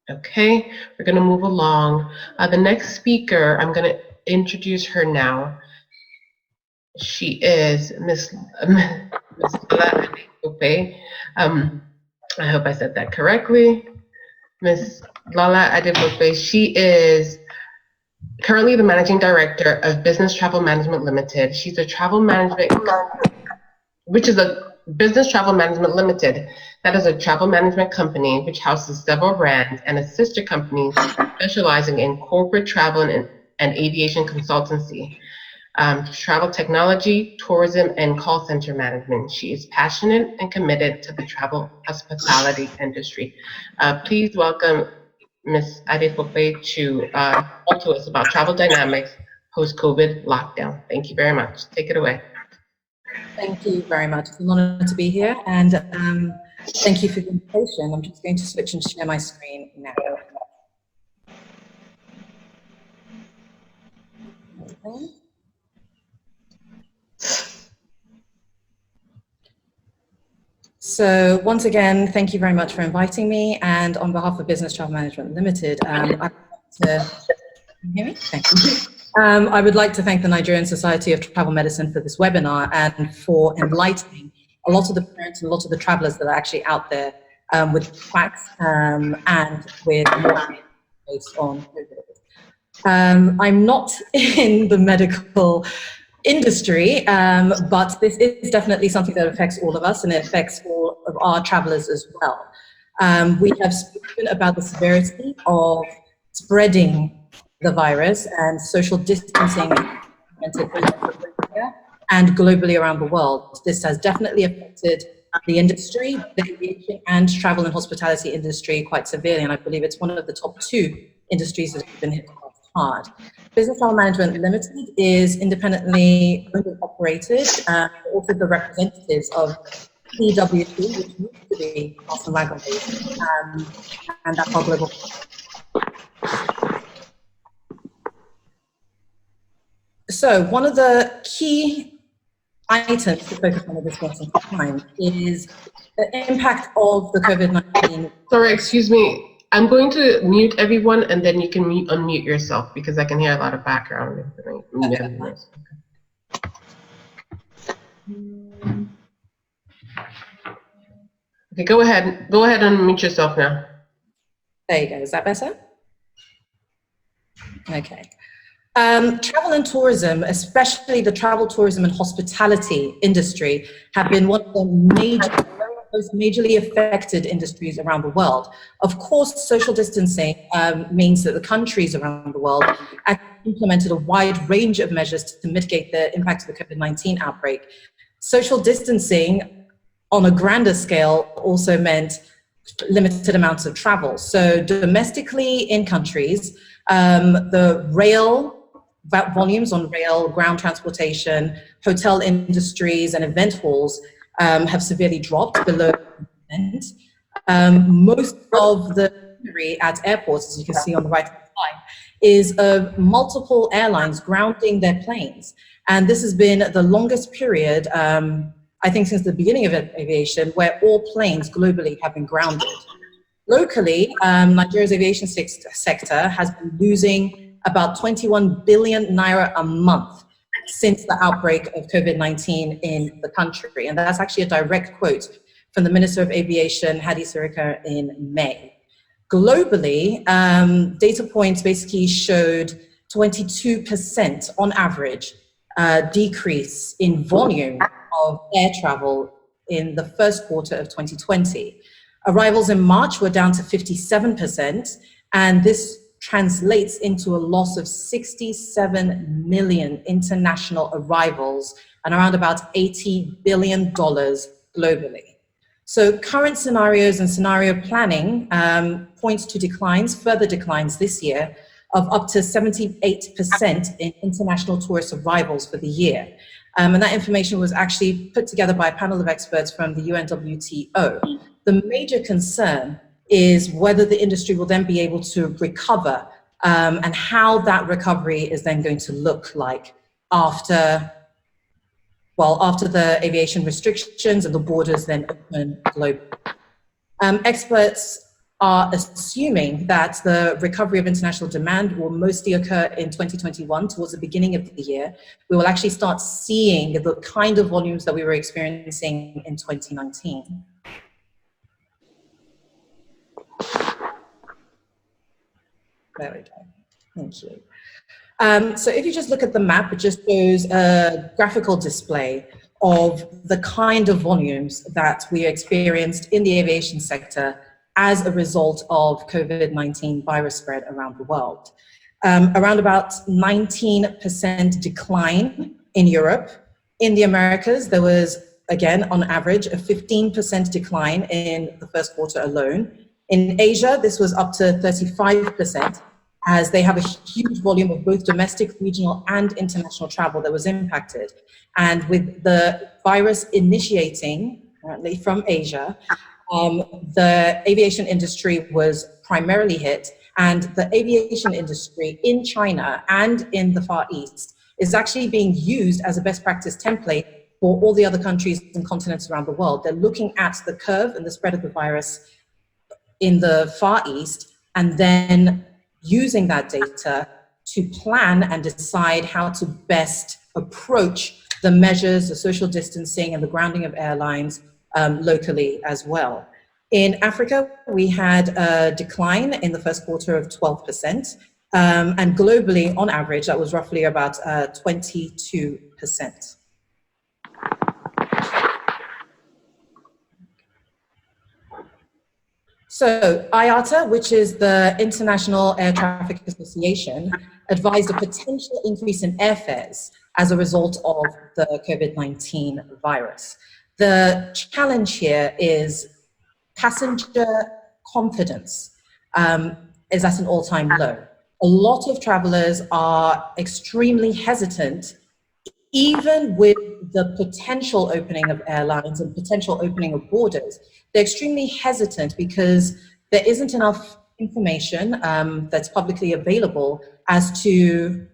Okay, we're going to move along. The next speaker, I'm going to introduce her now. She is Miss Lola Adefope. Um, I hope I said that correctly. Miss Lola Adefope. She is currently the managing director of Business Travel Management Limited. She's a travel management, which is a Business Travel Management Limited. That is a travel management company which houses several brands and a sister company specializing in corporate travel and aviation consultancy, travel technology, tourism, and call center management. She is passionate and committed to the travel hospitality industry. Please welcome Ms. Adefope to talk to us about travel dynamics post-COVID lockdown. Thank you very much. Take it away. Thank you very much. It's an honor to be here, and thank you for the invitation. I'm just going to switch and share my screen now. Okay. So once again, thank you very much for inviting me, and on behalf of Business Travel Management Limited, I'd like to, can you hear me? Thank you. I would like to thank the Nigerian Society of Travel Medicine for this webinar and for enlightening a lot of the parents and a lot of the travelers that are actually out there with facts and with more based on COVID. I'm not in the medical industry, but this is definitely something that affects all of us, and it affects all of our travelers as well. We have spoken about the severity of spreading the virus and social distancing and globally around the world. This has definitely affected the industry, the aviation and travel and hospitality industry quite severely, and I believe it's one of the top 2 industries that have been hit quite hard. Business Travel Management Limited is independently owned and operated, also the representatives of PwC, which used to be Austin Wagon based, and that's our global. So one of the key items to focus on at this point in time is the impact of the COVID-19. Sorry, excuse me. I'm going to mute everyone, and then you can unmute yourself because I can hear a lot of background information. Okay, go ahead. Go ahead and unmute yourself now. There you go. Is that better? Okay. Travel and tourism, especially the travel, tourism, and hospitality industry, have been one of the most majorly affected industries around the world. Of course, social distancing means that the countries around the world actually implemented a wide range of measures to mitigate the impact of the COVID-19 outbreak. Social distancing on a grander scale also meant limited amounts of travel. So domestically in countries, the rail volumes on rail, ground transportation, hotel industries, and event halls have severely dropped below end. Most of the scenery at airports, as you can see on the right side, is of multiple airlines grounding their planes. And this has been the longest period, I think since the beginning of aviation, where all planes globally have been grounded. Locally, Nigeria's aviation sector has been losing about 21 billion naira a month since the outbreak of COVID-19 in the country. And that's actually a direct quote from the Minister of Aviation, Hadi Sirika, in May. Globally, data points basically showed 22% on average decrease in volume of air travel in the first quarter of 2020. Arrivals in March were down to 57%, and this translates into a loss of 67 million international arrivals and around about $80 billion globally. So current scenarios and scenario planning points to further declines this year of up to 78% in international tourist arrivals for the year. And that information was actually put together by a panel of experts from the UNWTO. The major concern is whether the industry will then be able to recover and how that recovery is then going to look like after the aviation restrictions and the borders then open globally. Experts are assuming that the recovery of international demand will mostly occur in 2021, towards the beginning of the year. We will actually start seeing the kind of volumes that we were experiencing in 2019. There we go. Thank you. So if you just look at the map, it just shows a graphical display of the kind of volumes that we experienced in the aviation sector as a result of COVID-19 virus spread around the world. Around about 19% decline in Europe. In the Americas, there was, again, on average, a 15% decline in the first quarter alone. In Asia, this was up to 35%, as they have a huge volume of both domestic, regional, and international travel that was impacted. And with the virus initiating, apparently from Asia, the aviation industry was primarily hit, and the aviation industry in China and in the Far East is actually being used as a best practice template for all the other countries and continents around the world. They're looking at the curve and the spread of the virus in the Far East, and then using that data to plan and decide how to best approach the measures, the social distancing, and the grounding of airlines locally as well. In Africa, we had a decline in the first quarter of 12%, and globally, on average, that was roughly about 22%. So IATA, which is the International Air Traffic Association, advised a potential increase in airfares as a result of the COVID-19 virus. The challenge here is passenger confidence is at an all-time low. A lot of travelers are extremely hesitant, even with the potential opening of airlines and potential opening of borders. They're extremely hesitant because there isn't enough information that's publicly available as to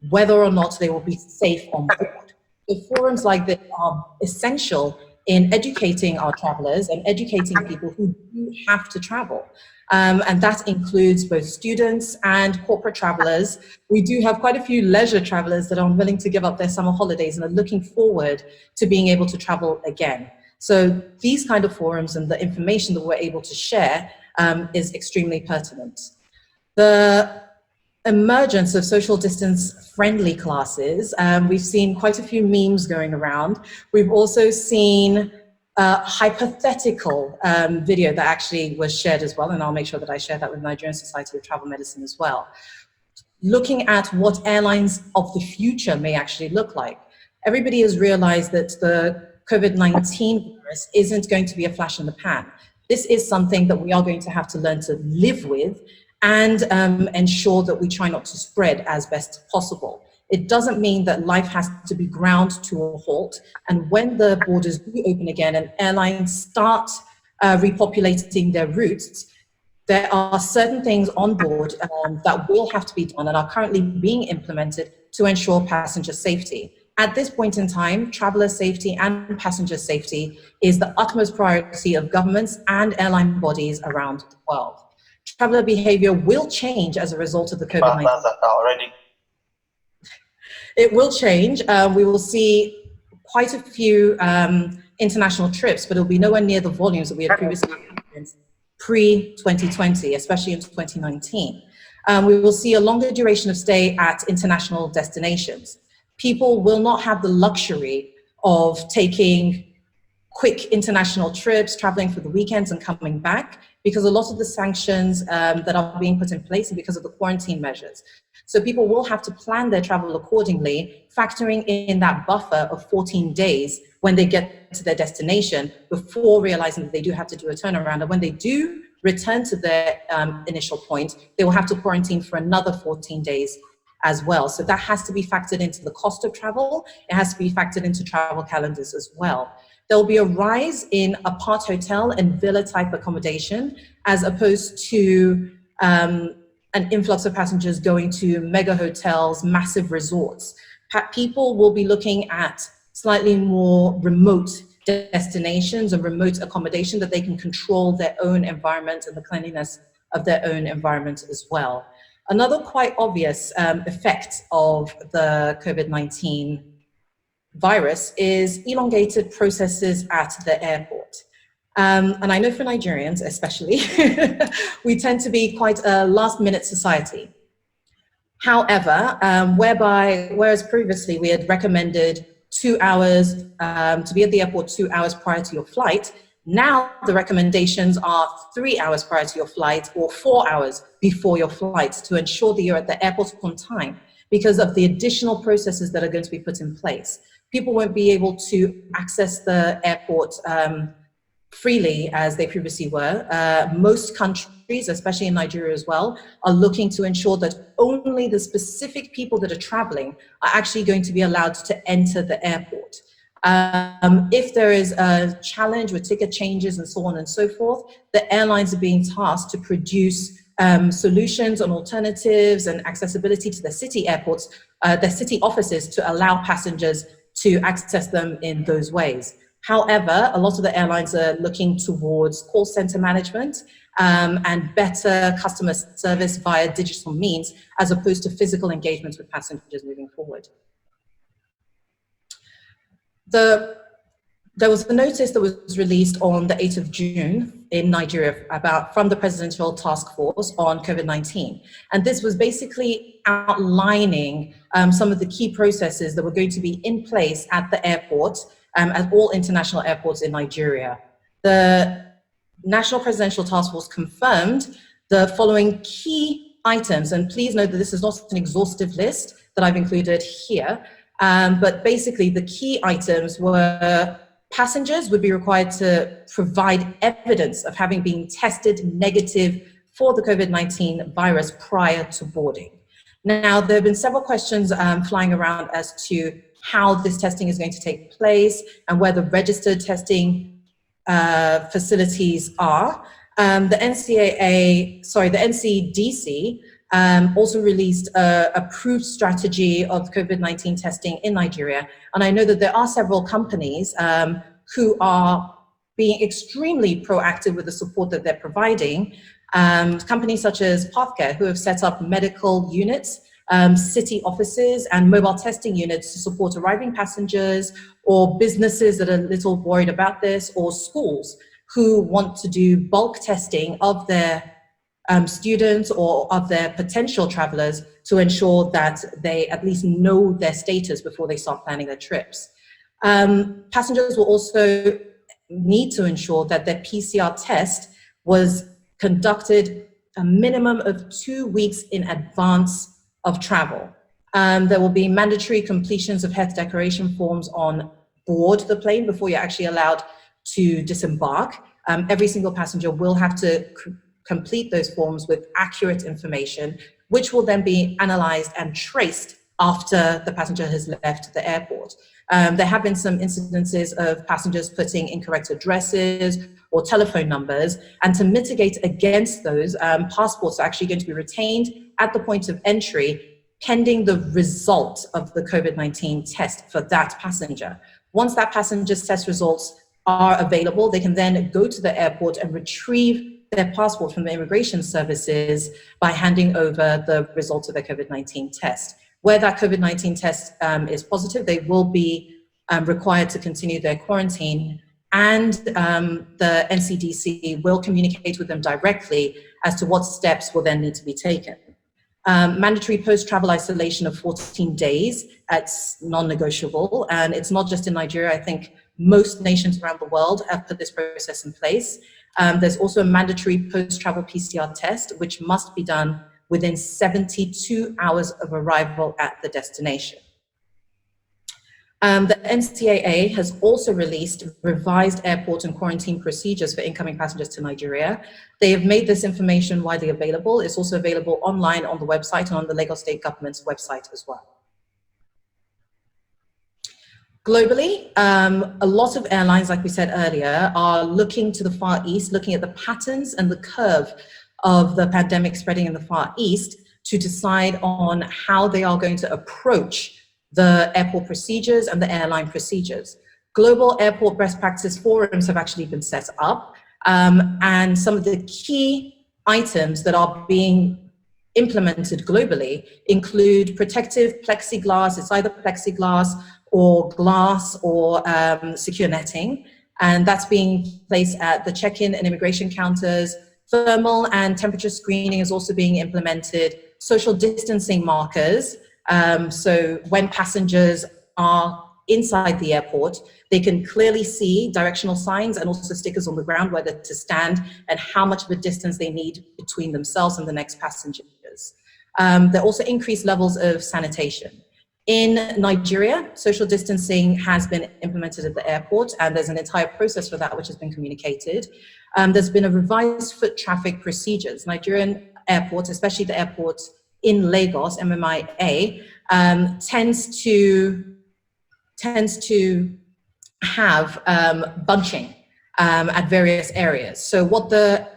whether or not they will be safe on board. So forums like this are essential in educating our travelers and educating people who do have to travel. And that includes both students and corporate travelers. We do have quite a few leisure travelers that are unwilling to give up their summer holidays and are looking forward to being able to travel again. So these kind of forums and the information that we're able to share is extremely pertinent. The emergence of social distance friendly classes, we've seen quite a few memes going around. We've also seen a hypothetical video that actually was shared as well, and I'll make sure that I share that with Nigerian Society of Travel Medicine as well. Looking at what airlines of the future may actually look like. Everybody has realized that the COVID-19 virus isn't going to be a flash in the pan. This is something that we are going to have to learn to live with and ensure that we try not to spread as best possible. It doesn't mean that life has to be ground to a halt. And when the borders do open again and airlines start repopulating their routes, there are certain things on board that will have to be done and are currently being implemented to ensure passenger safety. At this point in time, traveler safety and passenger safety is the utmost priority of governments and airline bodies around the world. Traveler behavior will change as a result of the COVID-19. Already. It will change. We will see quite a few international trips, but it'll be nowhere near the volumes that we had previously experienced pre-2020, especially in 2019. We will see a longer duration of stay at international destinations. People will not have the luxury of taking quick international trips, traveling for the weekends and coming back, because a lot of the sanctions that are being put in place and because of the quarantine measures. So people will have to plan their travel accordingly, factoring in that buffer of 14 days when they get to their destination before realizing that they do have to do a turnaround. And when they do return to their initial point, they will have to quarantine for another 14 days as well. So that has to be factored into the cost of travel. It has to be factored into travel calendars as well. There'll be a rise in apart hotel and villa type accommodation as opposed to an influx of passengers going to mega hotels, massive resorts. People will be looking at slightly more remote destinations and remote accommodation, that they can control their own environment and the cleanliness of their own environment as well. Another quite obvious effect of the COVID-19 virus is elongated processes at the airport. And I know for Nigerians especially, we tend to be quite a last-minute society. However, whereas previously we had recommended 2 hours to be at the airport 2 hours prior to your flight, now the recommendations are 3 hours prior to your flight or 4 hours before your flight to ensure that you're at the airport on time, because of the additional processes that are going to be put in place. People won't be able to access the airport freely as they previously were. Most countries, especially in Nigeria as well, are looking to ensure that only the specific people that are traveling are actually going to be allowed to enter the airport. If there is a challenge with ticket changes and so on and so forth, the airlines are being tasked to produce solutions and alternatives and accessibility to the city airports, the city offices, to allow passengers to access them in those ways. However, a lot of the airlines are looking towards call center management and better customer service via digital means, as opposed to physical engagement with passengers moving forward. There was a notice that was released on the 8th of June in Nigeria from the Presidential Task Force on COVID-19. And this was basically outlining some of the key processes that were going to be in place at the airport, at all international airports in Nigeria. The National Presidential Task Force confirmed the following key items, and please note that this is not an exhaustive list that I've included here, but basically the key items were: passengers would be required to provide evidence of having been tested negative for the COVID-19 virus prior to boarding. Now, there have been several questions flying around as to how this testing is going to take place and where the registered testing facilities are. The NCDC also released an approved strategy of COVID-19 testing in Nigeria. And I know that there are several companies who are being extremely proactive with the support that they're providing. Companies such as Pathcare, who have set up medical units, city offices, and mobile testing units to support arriving passengers, or businesses that are a little worried about this, or schools who want to do bulk testing of their students or of their potential travelers to ensure that they at least know their status before they start planning their trips. Passengers will also need to ensure that their PCR test was conducted a minimum of 2 weeks in advance of travel. There will be mandatory completions of health declaration forms on board the plane before you're actually allowed to disembark. Every single passenger will have to complete those forms with accurate information, which will then be analyzed and traced after the passenger has left the airport. There have been some incidences of passengers putting incorrect addresses or telephone numbers, and to mitigate against those, passports are actually going to be retained at the point of entry, pending the result of the COVID-19 test for that passenger. Once that passenger's test results are available, they can then go to the airport and retrieve their passport from the immigration services by handing over the results of their COVID-19 test. Where that COVID-19 test is positive, they will be required to continue their quarantine, and the NCDC will communicate with them directly as to what steps will then need to be taken. Mandatory post-travel isolation of 14 days, it's non-negotiable, and it's not just in Nigeria. I think most nations around the world have put this process in place. There's also a mandatory post-travel PCR test, which must be done within 72 hours of arrival at the destination. The NCAA has also released revised airport and quarantine procedures for incoming passengers to Nigeria. They have made this information widely available. It's also available online on the website and on the Lagos State government's website as well. Globally, a lot of airlines, like we said earlier, are looking to the Far East, looking at the patterns and the curve of the pandemic spreading in the Far East to decide on how they are going to approach the airport procedures and the airline procedures. Global airport best practice forums have actually been set up, and some of the key items that are being implemented globally include protective plexiglass. It's either plexiglass or glass or secure netting, and that's being placed at the check-in and immigration counters. Thermal and temperature screening is also being implemented. Social distancing markers, so when passengers are inside the airport, they can clearly see directional signs and also stickers on the ground whether to stand and how much of a distance they need between themselves and the next passengers. There are also increased levels of sanitation. In Nigeria, social distancing has been implemented at the airport, and there's an entire process for that which has been communicated. There's been a revised foot traffic procedures. Nigerian airports, especially the airports in Lagos, MMIA, tends to have bunching at various areas. So what the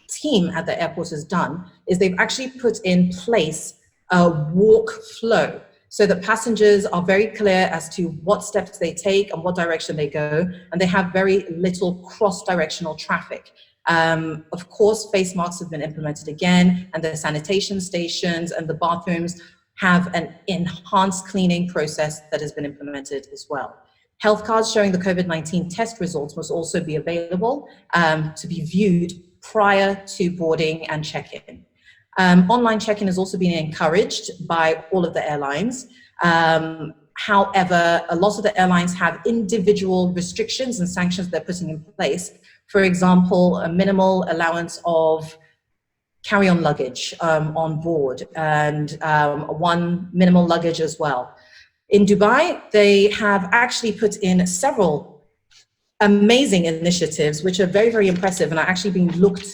team at the airport has done is they've actually put in place a walk flow so that passengers are very clear as to what steps they take and what direction they go, and they have very little cross-directional traffic. Of course, face masks have been implemented again, and the sanitation stations and the bathrooms have an enhanced cleaning process that has been implemented as well. Health cards showing the COVID-19 test results must also be available to be viewed prior to boarding and check-in. Online check-in has also been encouraged by all of the airlines. However, a lot of the airlines have individual restrictions and sanctions they're putting in place. For example, a minimal allowance of carry-on luggage on board, and one minimal luggage as well. In Dubai, they have actually put in several amazing initiatives, which are very, very impressive and are actually being looked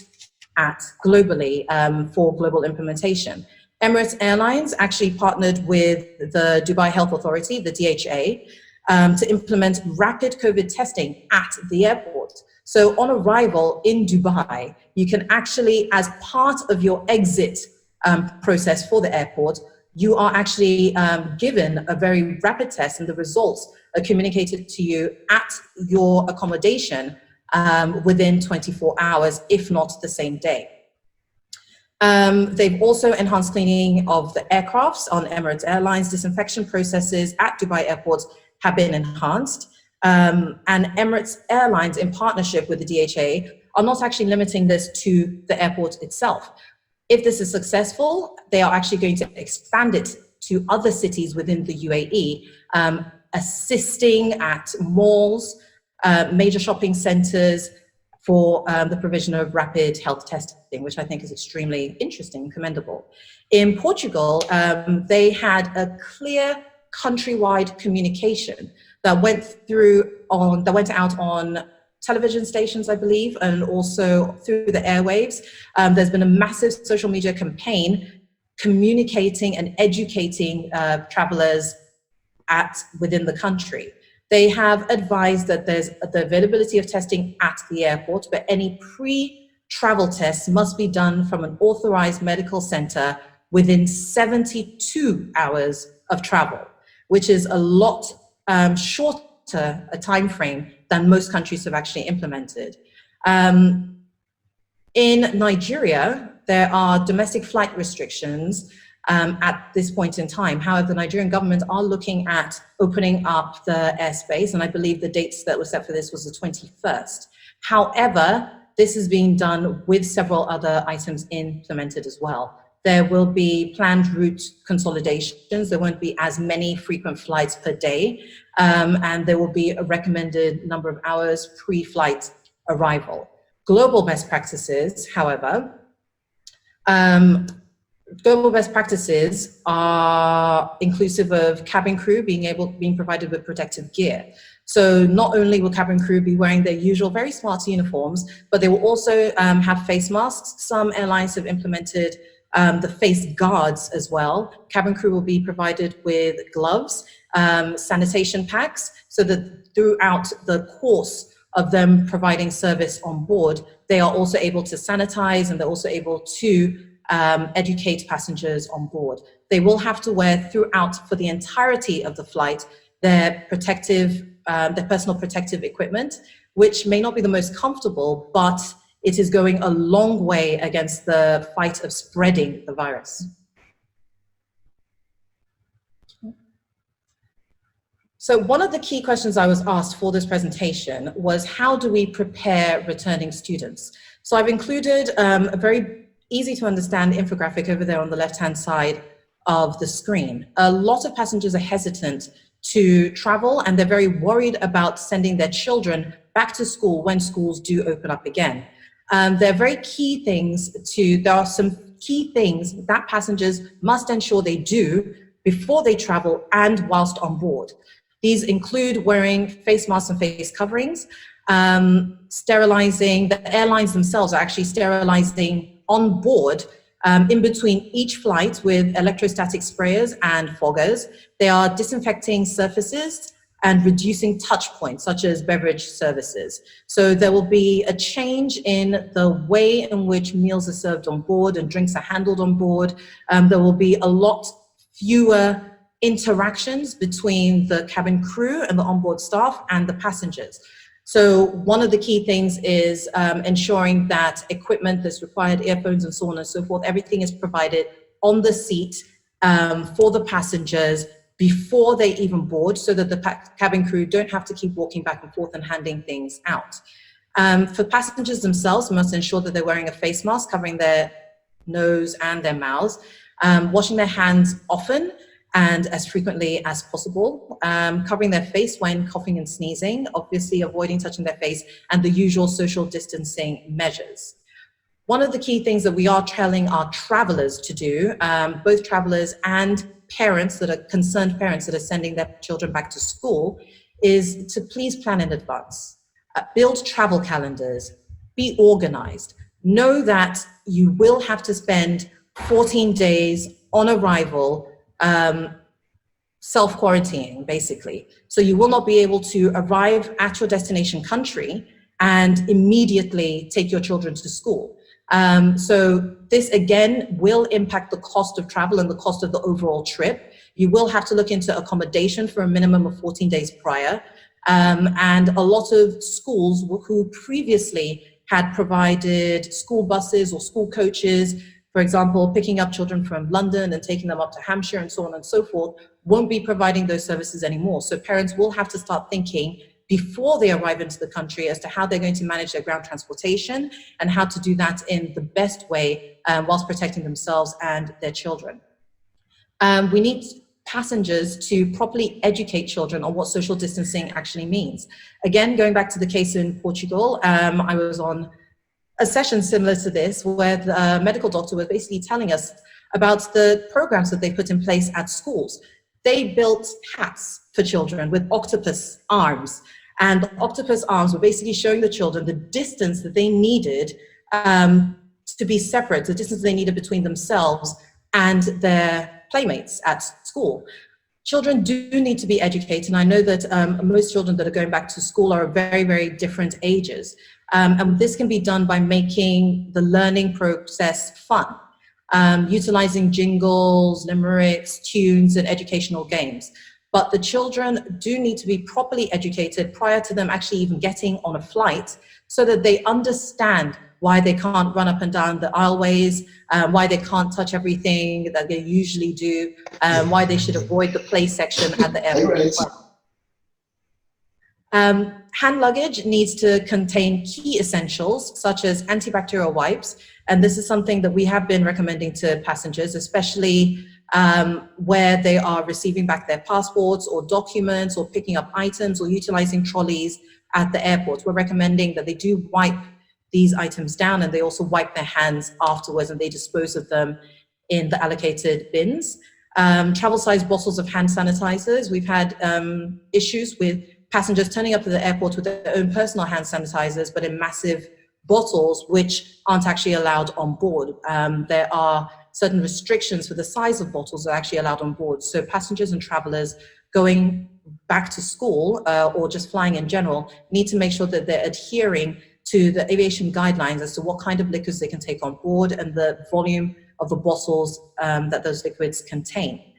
at globally for global implementation. Emirates Airlines actually partnered with the Dubai Health Authority, the DHA, to implement rapid COVID testing at the airport. So on arrival in Dubai, you can actually, as part of your exit process for the airport, you are actually given a very rapid test, and the results are communicated to you at your accommodation within 24 hours, if not the same day. They've also enhanced cleaning of the aircrafts on Emirates Airlines. Disinfection processes at Dubai airports have been enhanced. And Emirates Airlines, in partnership with the DHA, are not actually limiting this to the airport itself. If this is successful, they are actually going to expand it to other cities within the UAE, assisting at malls, major shopping centers for the provision of rapid health testing, which I think is extremely interesting and commendable. In Portugal, they had a clear countrywide communication that went out on television stations, I believe, and also through the airwaves. There's been a massive social media campaign communicating and educating travelers within the country. They have advised that there's the availability of testing at the airport, but any pre-travel tests must be done from an authorized medical center within 72 hours of travel, which is a lot shorter a time frame than most countries have actually implemented. In Nigeria, there are domestic flight restrictions at this point in time. However, the Nigerian government are looking at opening up the airspace, and I believe the dates that were set for this was the 21st. However, this is being done with several other items implemented as well. There will be planned route consolidations. There won't be as many frequent flights per day, and there will be a recommended number of hours pre-flight arrival. Global best practices, however, global best practices are inclusive of cabin crew being provided with protective gear. So not only will cabin crew be wearing their usual very smart uniforms, but they will also have face masks. Some airlines have implemented the face guards as well. Cabin crew will be provided with gloves, sanitation packs, so that throughout the course of them providing service on board, they are also able to sanitize, and they're also able to educate passengers on board. They will have to wear throughout, for the entirety of the flight, their protective their personal protective equipment, which may not be the most comfortable, but it is going a long way against the fight of spreading the virus. So one of the key questions I was asked for this presentation was, how do we prepare returning students? So I've included a very easy to understand infographic over there on the left-hand side of the screen. A lot of passengers are hesitant to travel, and they're very worried about sending their children back to school when schools do open up again. There are some key things that passengers must ensure they do before they travel and whilst on board. These include wearing face masks and face coverings, sterilizing. The airlines themselves are actually sterilizing on board in between each flight with electrostatic sprayers and foggers. They are disinfecting surfaces and reducing touch points, such as beverage services. So there will be a change in the way in which meals are served on board and drinks are handled on board. There will be a lot fewer interactions between the cabin crew and the onboard staff and the passengers. So one of the key things is ensuring that equipment that's required, earphones and so on and so forth, everything is provided on the seat for the passengers before they even board, so that the cabin crew don't have to keep walking back and forth and handing things out. For passengers themselves, we must ensure that they're wearing a face mask covering their nose and their mouths, washing their hands often and as frequently as possible, covering their face when coughing and sneezing, obviously avoiding touching their face, and the usual social distancing measures. One of the key things that we are telling our travelers to do, both travelers and parents that are concerned parents that are sending their children back to school, is to please plan in advance. Build travel calendars, be organized. Know that you will have to spend 14 days on arrival self-quarantining, basically. So you will not be able to arrive at your destination country and immediately take your children to school. So this again will impact the cost of travel and the cost of the overall trip. You will have to look into accommodation for a minimum of 14 days prior. And a lot of schools who previously had provided school buses or school coaches, for example, picking up children from London and taking them up to Hampshire and so on and so forth, won't be providing those services anymore. So parents will have to start thinking before they arrive into the country as to how they're going to manage their ground transportation and how to do that in the best way whilst protecting themselves and their children. We need passengers to properly educate children on what social distancing actually means. Again, going back to the case in Portugal, I was on a session similar to this where the medical doctor was basically telling us about the programs that they put in place at schools. They built hats for children with octopus arms, and the octopus arms were basically showing the children the distance that they needed to be separate, the distance they needed between themselves and their playmates at school. Children do need to be educated, and I know that most children that are going back to school are very, very different ages. And this can be done by making the learning process fun, utilizing jingles, limericks, tunes, and educational games. But the children do need to be properly educated prior to them actually even getting on a flight, so that they understand why they can't run up and down the aisleways, why they can't touch everything that they usually do, why they should avoid the play section at the airport as well. Hand luggage needs to contain key essentials such as antibacterial wipes, and this is something that we have been recommending to passengers, especially where they are receiving back their passports or documents or picking up items or utilizing trolleys at the airport. We're recommending that they do wipe these items down, and they also wipe their hands afterwards and they dispose of them in the allocated bins. Travel-sized bottles of hand sanitizers. We've had issues with passengers turning up to the airport with their own personal hand sanitizers, but in massive bottles, which aren't actually allowed on board. There are certain restrictions for the size of bottles that are actually allowed on board. So passengers and travelers going back to school or just flying in general need to make sure that they're adhering to the aviation guidelines as to what kind of liquids they can take on board and the volume of the bottles that those liquids contain.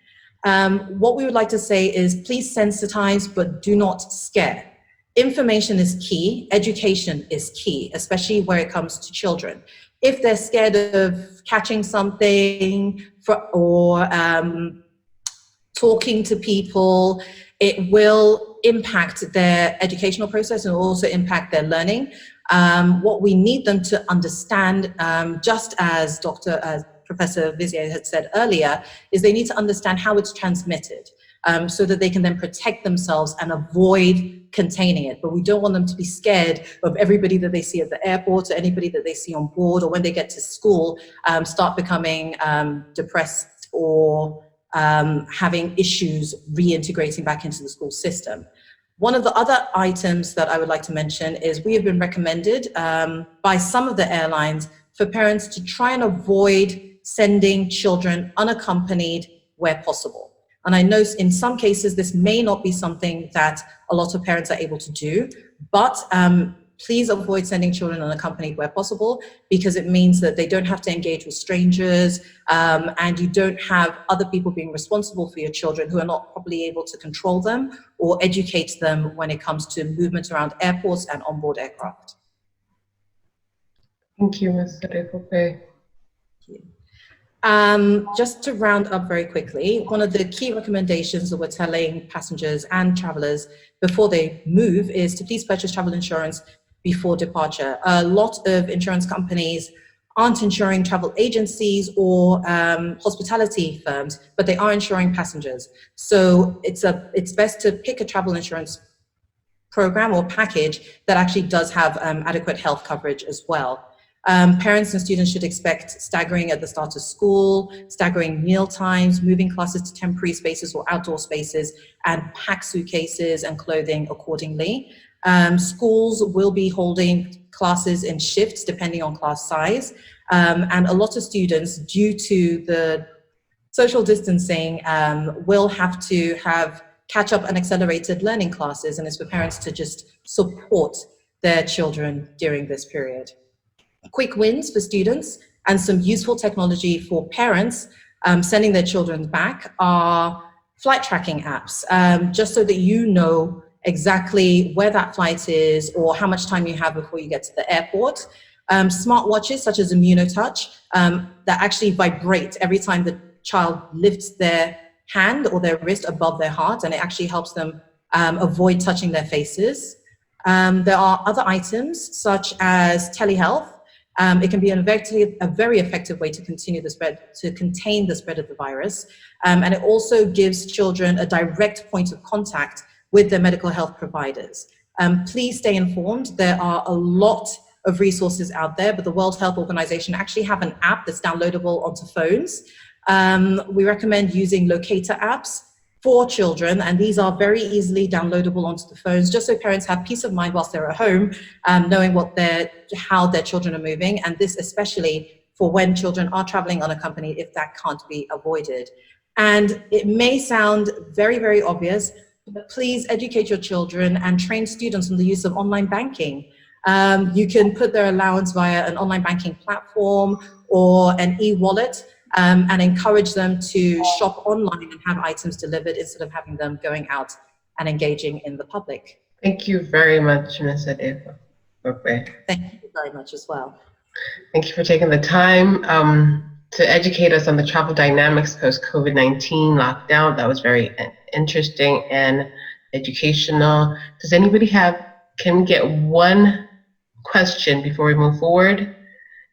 What we would like to say is please sensitize, but do not scare. Information is key, education is key, especially where it comes to children. If they're scared of catching something or talking to people, it will impact their educational process and also impact their learning. What we need them to understand, just as Professor Vizier had said earlier, is they need to understand how it's transmitted, so that they can then protect themselves and avoid containing it. But we don't want them to be scared of everybody that they see at the airport or anybody that they see on board, or when they get to school, start becoming depressed or having issues reintegrating back into the school system. One of the other items that I would like to mention is we have been recommended by some of the airlines for parents to try and avoid sending children unaccompanied where possible. And I know in some cases this may not be something that a lot of parents are able to do, but please avoid sending children unaccompanied where possible, because it means that they don't have to engage with strangers, and you don't have other people being responsible for your children who are not properly able to control them or educate them when it comes to movement around airports and onboard aircraft. Thank you, Ms. Adefope. Just to round up very quickly, one of the key recommendations that we're telling passengers and travelers before they move is to please purchase travel insurance before departure. A lot of insurance companies aren't insuring travel agencies or hospitality firms, but they are insuring passengers. So it's best to pick a travel insurance program or package that actually does have adequate health coverage as well. Parents and students should expect staggering at the start of school, staggering meal times, moving classes to temporary spaces or outdoor spaces, and pack suitcases and clothing accordingly. Schools will be holding classes in shifts depending on class size. And a lot of students, due to the social distancing, will have to catch up and accelerated learning classes, and it's for parents to just support their children during this period. Quick wins for students and some useful technology for parents sending their children back are flight tracking apps, just so that you know exactly where that flight is or how much time you have before you get to the airport. Smart watches such as ImmunoTouch that actually vibrate every time the child lifts their hand or their wrist above their heart, and it actually helps them avoid touching their faces. There are other items such as telehealth. It can be a very effective way to contain the spread of the virus. And it also gives children a direct point of contact with their medical health providers. Please stay informed. There are a lot of resources out there, but the World Health Organization actually have an app that's downloadable onto phones. We recommend using locator apps for children, and these are very easily downloadable onto the phones, just so parents have peace of mind whilst they're at home, knowing how their children are moving, and this especially for when children are traveling unaccompanied, if that can't be avoided. And it may sound very, very obvious, but please educate your children and train students on the use of online banking. You can put their allowance via an online banking platform or an e-wallet, and encourage them to shop online and have items delivered instead of having them going out and engaging in the public. Thank you very much, Ms. Adefope. Thank you very much as well. Thank you for taking the time to educate us on the travel dynamics post-COVID-19 lockdown. That was very interesting and educational. Does anybody can we get one question before we move forward?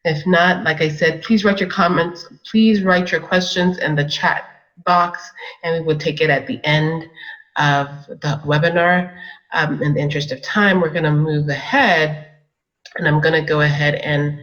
If not, like I said, please write your comments, please write your questions in the chat box, and we will take it at the end of the webinar. In the interest of time, we're going to move ahead, and I'm going to go ahead and